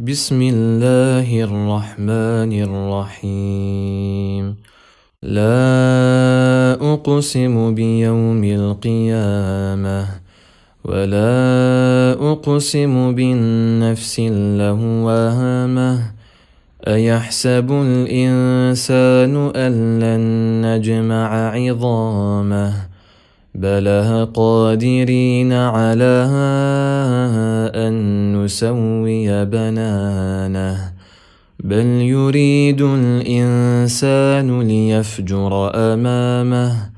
بسم الله الرحمن الرحيم. لا أقسم بيوم القيامة ولا أقسم بالنفس اللوامة. أيحسب الإنسان أن لن نجمع عظامه بلى قادرين على أن نسوي بنانه بل يريد الإنسان ليفجر أمامه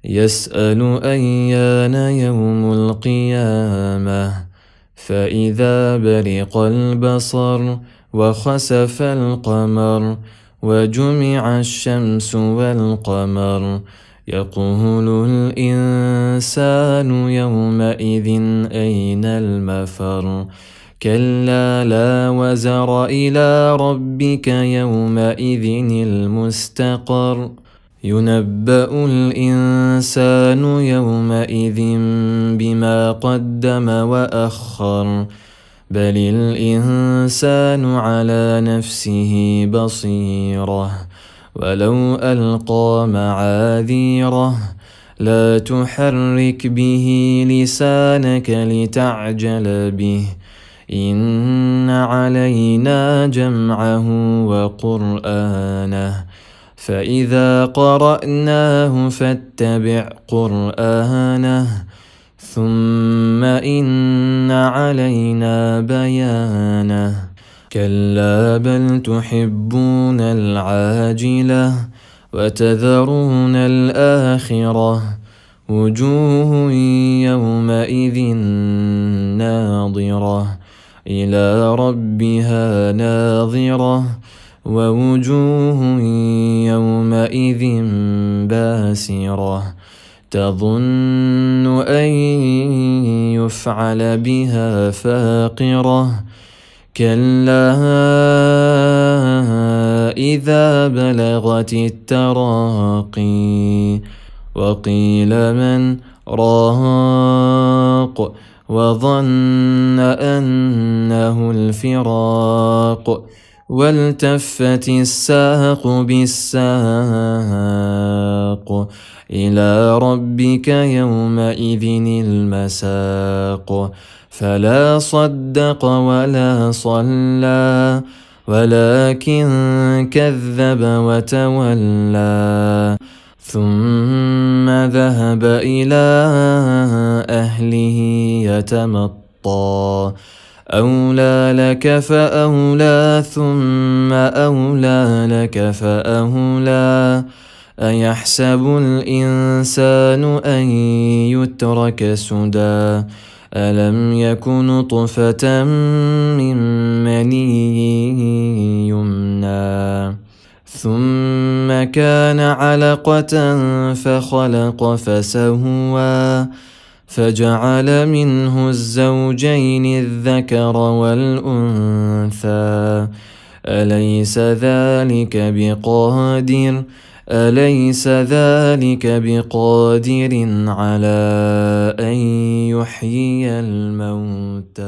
يسأل أيان يوم القيامة فإذا برق البصر وخسف القمر وجمع الشمس والقمر يقول الإنسان يومئذ أين المفر كلا لا وزر إلى ربك يومئذ المستقر ينبأ الإنسان يومئذ بما قدم وأخر بل الإنسان على نفسه بصيرة ولو ألقى معاذيره لا تحرك به لسانك لتعجل به إن علينا جمعه وقرآنه فإذا قرأناه فاتبع قرآنه ثم إن علينا بيانه كلا بل تحبون العاجلة وتذرون الآخرة وجوه يومئذ ناظرة إلى ربها ناظرة ووجوه يومئذ باسرة تظن أن يفعل بها فاقرة كلا إذا بلغت التراقي وقيل من راق وظن أنه الفراق والتفت الساق بالساق إلى ربك يومئذ المساق فلا صدق ولا صلى ولكن كذب وتولى ثم ذهب إلى أهله يتمطى أولى لك فأولى ثم أولى لك فأولى أيحسب الإنسان أن يترك سدى ألم يك نطفة من مني يمنى ثم كان علقة فخلق فسوى فجعل منه الزوجين الذكر والأنثى أليس ذلك بقادر على أن يحيي الموتى